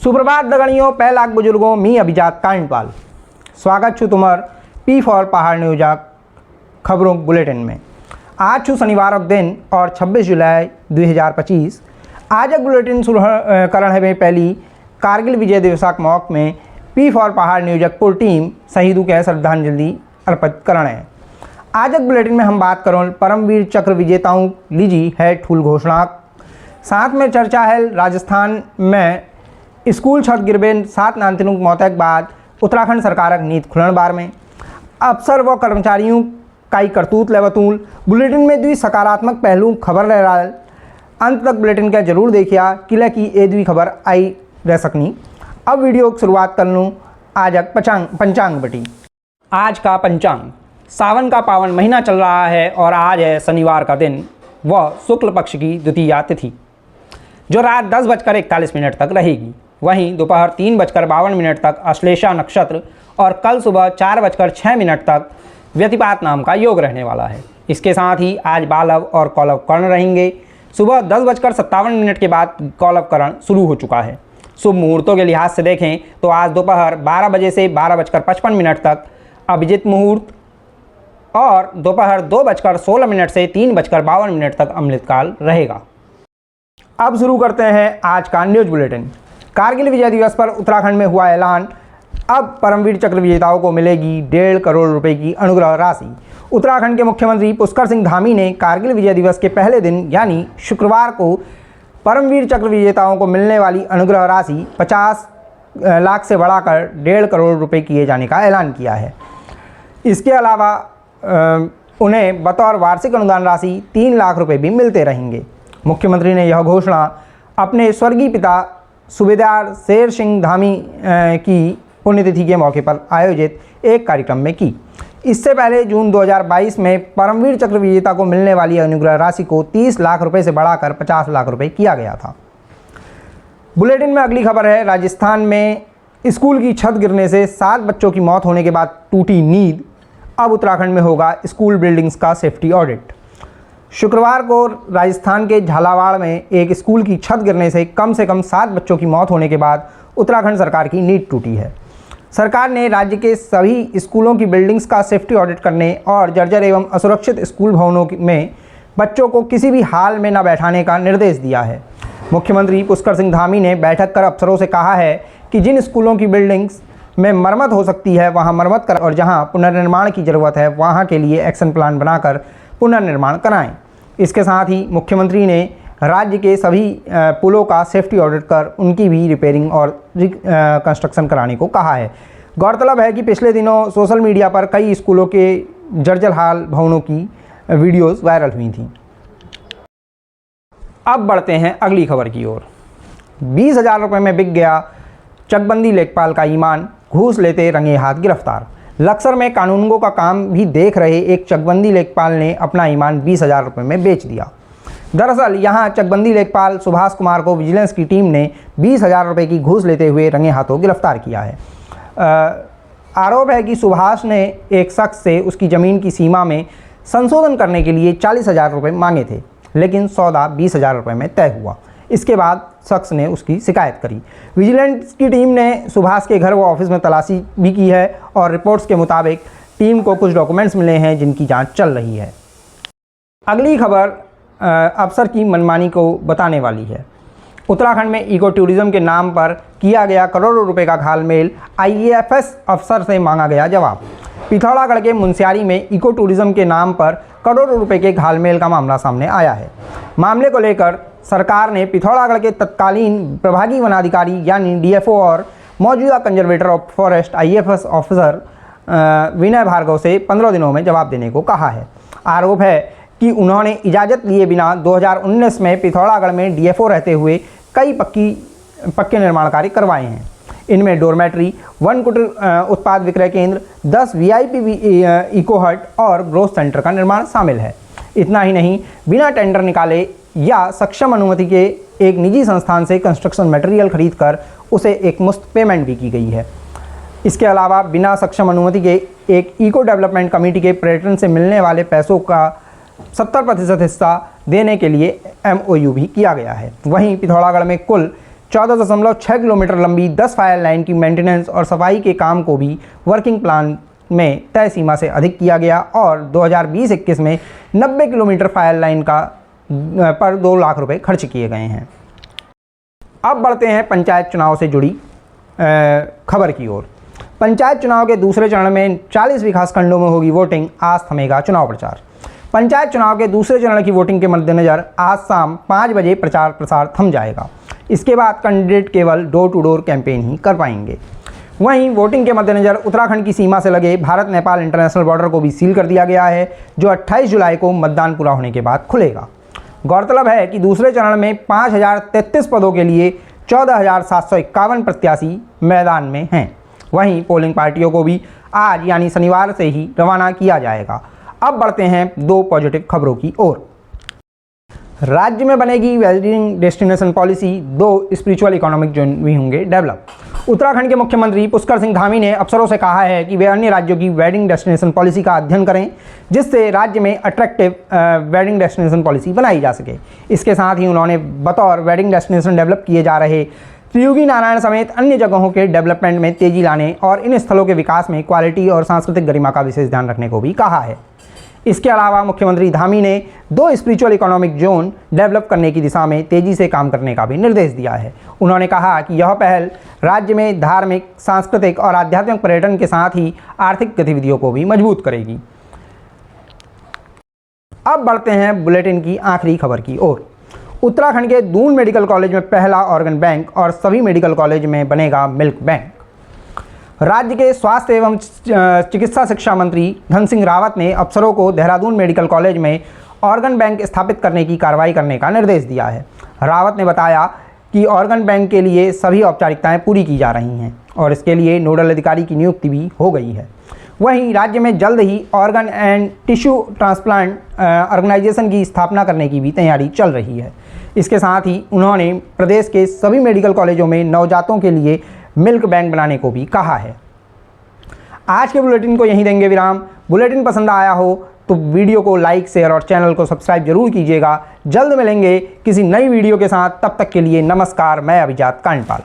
सुप्रभात दगड़ियों, पै लाख बुजुर्गों मी अभिजात कांडपाल स्वागत छू तुम्हार पी फॉर पहाड़ न्यूज खबरों बुलेटिन में। आज छू शनिवार दिन और 26 जुलाई 2025। आज बुलेटिन शुरू करण है पहली कारगिल विजय दिवस मौके में पी फॉर पहाड़ न्यूज पूरी टीम शहीदों के श्रद्धांजलि अर्पित करण है। आज बुलेटिन में हम बात करों परमवीर चक्र विजेताओं लीजी है ठूल घोषणा। साथ में चर्चा है राजस्थान में स्कूल छत गिरबे 7 नांतिनुक मौत के बाद उत्तराखंड सरकार नीति खुलण बार में अफसर व कर्मचारियों का करतूत लेवतूल। बुलेटिन में द्वि सकारात्मक पहलू खबर रह रहा है। अंत तक बुलेटिन का जरूर देखिए किले की ये द्वि खबर आई रह सकनी। अब वीडियो की शुरुआत कर लूँ आज पंचांग बटी। आज का पंचांग सावन का पावन महीना चल रहा है और आज है शनिवार का दिन व शुक्ल पक्ष की द्वितीया तिथि जो रात 10:41 तक रहेगी। वहीं दोपहर 3:52 तक अश्लेषा नक्षत्र और कल सुबह 4:06 तक व्यतिपात नाम का योग रहने वाला है। इसके साथ ही आज बालव और कौलव कर्ण रहेंगे। सुबह 10:57 के बाद कौलव कर्ण शुरू हो चुका है। शुभ मुहूर्तों के लिहाज से देखें तो आज दोपहर 12 बजे से 12:55 तक अभिजित मुहूर्त और दोपहर 2:16 से 3:52 तक अमृत काल रहेगा। अब शुरू करते हैं आज का न्यूज बुलेटिन। कारगिल विजय दिवस पर उत्तराखंड में हुआ ऐलान। अब परमवीर चक्र विजेताओं को मिलेगी 1.5 करोड़ रुपए की अनुग्रह राशि। उत्तराखंड के मुख्यमंत्री पुष्कर सिंह धामी ने कारगिल विजय दिवस के पहले दिन यानी शुक्रवार को परमवीर चक्र विजेताओं को मिलने वाली अनुग्रह राशि 50 लाख से बढ़ाकर 1.5 करोड़ रुपए किए जाने का ऐलान किया है। इसके अलावा उन्हें बतौर वार्षिक अनुदान राशि 3 लाख रुपए भी मिलते रहेंगे। मुख्यमंत्री ने यह घोषणा अपने स्वर्गीय पिता सूबेदार शेर सिंह धामी की पुण्यतिथि के मौके पर आयोजित एक कार्यक्रम में की। इससे पहले जून 2022 में परमवीर चक्र विजेता को मिलने वाली अनुग्रह राशि को 30 लाख रुपए से बढ़ाकर 50 लाख रुपए किया गया था। बुलेटिन में अगली खबर है राजस्थान में स्कूल की छत गिरने से 7 बच्चों की मौत होने के बाद टूटी नींद। अब उत्तराखंड में होगा स्कूल बिल्डिंग्स का सेफ्टी ऑडिट। शुक्रवार को राजस्थान के झालावाड़ में एक स्कूल की छत गिरने से कम 7 बच्चों की मौत होने के बाद उत्तराखंड सरकार की नींद टूटी है। सरकार ने राज्य के सभी स्कूलों की बिल्डिंग्स का सेफ्टी ऑडिट करने और जर्जर एवं असुरक्षित स्कूल भवनों में बच्चों को किसी भी हाल में न बैठाने का निर्देश दिया है। मुख्यमंत्री पुष्कर सिंह धामी ने बैठक कर अफसरों से कहा है कि जिन स्कूलों की बिल्डिंग्स में मरम्मत हो सकती है वहाँ मरम्मत कर और जहाँ पुनर्निर्माण की ज़रूरत है वहाँ के लिए एक्शन प्लान बनाकर पुनर्निर्माण कराएं। इसके साथ ही मुख्यमंत्री ने राज्य के सभी पुलों का सेफ्टी ऑडिट कर उनकी भी रिपेयरिंग और कंस्ट्रक्शन कराने को कहा है। गौरतलब है कि पिछले दिनों सोशल मीडिया पर कई स्कूलों के जर्जर हाल भवनों की वीडियोस वायरल हुई थी। अब बढ़ते हैं अगली खबर की ओर। 20,000 रुपये में बिक गया चकबंदी लेखपाल का ईमान, घूस लेते रंगे हाथ गिरफ्तार। लक्सर में कानूनगो का काम भी देख रहे एक चकबंदी लेखपाल ने अपना ईमान 20,000 रुपये में बेच दिया। दरअसल यहां चकबंदी लेखपाल सुभाष कुमार को विजिलेंस की टीम ने 20,000 रुपये की घूस लेते हुए रंगे हाथों गिरफ्तार किया है। आरोप है कि सुभाष ने एक शख्स से उसकी ज़मीन की सीमा में संशोधन करने के लिए 40,000 रुपये मांगे थे, लेकिन सौदा 20,000 रुपये में तय हुआ। इसके बाद शख्स ने उसकी शिकायत करी। विजिलेंस की टीम ने सुभाष के घर व ऑफिस में तलाशी भी की है और रिपोर्ट्स के मुताबिक टीम को कुछ डॉक्यूमेंट्स मिले हैं जिनकी जांच चल रही है। अगली खबर अफसर की मनमानी को बताने वाली है। उत्तराखंड में इको टूरिज्म के नाम पर किया गया करोड़ों रुपए का घालमेल, आईएएफएस अफसर से मांगा गया जवाब। पिथौरागढ़ के मुनस्यारी में इको टूरिज्म के नाम पर करोड़ों रुपए के घालमेल का मामला सामने आया है। मामले को लेकर सरकार ने पिथौरागढ़ के तत्कालीन प्रभागी वनाधिकारी यानी डीएफओ और मौजूदा conservator of forest IFS officer Vinay Bhargava से 15 दिनों में जवाब देने को कहा है। आरोप है कि उन्होंने इजाज़त लिए बिना 2019 में पिथौरागढ़ में डीएफओ रहते हुए कई पक्के निर्माण कार्य करवाए हैं। इनमें डोरमेट्री, वन कुटीर उत्पाद विक्रय केंद्र, 10 वीआईपी इको हट और ग्रोथ सेंटर का निर्माण शामिल है। इतना ही नहीं, बिना टेंडर निकाले या सक्षम अनुमति के एक निजी संस्थान से कंस्ट्रक्शन मटेरियल खरीदकर उसे एक मुफ्त पेमेंट भी की गई है। इसके अलावा बिना सक्षम अनुमति के एक इको डेवलपमेंट कमेटी के पर्यटन से मिलने वाले पैसों का 70% हिस्सा देने के लिए एमओयू भी किया गया है। वहीं पिथौरागढ़ में कुल 14.6 किलोमीटर लंबी 10 फायर लाइन की मेंटेनेंस और सफाई के काम को भी वर्किंग प्लान में तय सीमा से अधिक किया गया और 2020-21 में 90 किलोमीटर फायर लाइन का पर 2 लाख रुपए खर्च किए गए हैं। अब बढ़ते हैं पंचायत चुनाव से जुड़ी खबर की ओर। पंचायत चुनाव के दूसरे चरण में 40 विकासखंडों में होगी वोटिंग, आज थमेगा चुनाव प्रचार। पंचायत चुनाव के दूसरे चरण की वोटिंग के मद्देनज़र आज शाम 5 बजे प्रचार प्रसार थम जाएगा। इसके बाद कैंडिडेट केवल डोर टू डोर कैंपेन ही कर पाएंगे। वहीं वोटिंग के मद्देनज़र उत्तराखंड की सीमा से लगे भारत नेपाल इंटरनेशनल बॉर्डर को भी सील कर दिया गया है, जो 28 जुलाई को मतदान पूरा होने के बाद खुलेगा। गौरतलब है कि दूसरे चरण में 5033 पदों के लिए 14,751 प्रत्याशी मैदान में हैं। वहीं पोलिंग पार्टियों को भी आज यानी शनिवार से ही रवाना किया जाएगा। अब बढ़ते हैं 2 पॉजिटिव खबरों की ओर। राज्य में बनेगी wedding destination policy, 2 spiritual economic zone भी होंगे डेवलप। उत्तराखंड के मुख्यमंत्री पुष्कर सिंह धामी ने अफसरों से कहा है कि वे अन्य राज्यों की वेडिंग डेस्टिनेशन पॉलिसी का अध्ययन करें, जिससे राज्य में अट्रैक्टिव वेडिंग डेस्टिनेशन पॉलिसी बनाई जा सके। इसके साथ ही उन्होंने बतौर वेडिंग डेस्टिनेशन डेवलप किए जा रहे त्रियुगी नारायण समेत अन्य जगहों के डेवलपमेंट में तेजी लाने और इन स्थलों के विकास में क्वालिटी और सांस्कृतिक गरिमा का विशेष ध्यान रखने को भी कहा है। इसके अलावा मुख्यमंत्री धामी ने 2 स्पिरिचुअल इकोनॉमिक जोन डेवलप करने की दिशा में तेजी से काम करने का भी निर्देश दिया है। उन्होंने कहा कि यह पहल राज्य में धार्मिक, सांस्कृतिक और आध्यात्मिक पर्यटन के साथ ही आर्थिक गतिविधियों को भी मजबूत करेगी। अब बढ़ते हैं बुलेटिन की आखिरी खबर की ओर। उत्तराखंड के दून मेडिकल कॉलेज में पहला ऑर्गन बैंक और सभी मेडिकल कॉलेज में बनेगा मिल्क बैंक। राज्य के स्वास्थ्य एवं चिकित्सा शिक्षा मंत्री धन सिंह रावत ने अफसरों को देहरादून मेडिकल कॉलेज में ऑर्गन बैंक स्थापित करने की कार्रवाई करने का निर्देश दिया है। रावत ने बताया कि ऑर्गन बैंक के लिए सभी औपचारिकताएं पूरी की जा रही हैं और इसके लिए नोडल अधिकारी की नियुक्ति भी हो गई है। वहीं राज्य में जल्द ही organ and tissue transplant organisation की स्थापना करने की भी तैयारी चल रही है। इसके साथ ही उन्होंने प्रदेश के सभी मेडिकल कॉलेजों में नवजातों के लिए मिल्क बैंक बनाने को भी कहा है। आज के बुलेटिन को यहीं देंगे विराम। बुलेटिन पसंद आया हो तो वीडियो को लाइक, शेयर और चैनल को सब्सक्राइब जरूर कीजिएगा। जल्द मिलेंगे किसी नई वीडियो के साथ, तब तक के लिए नमस्कार। मैं अभिजात कांडपाल।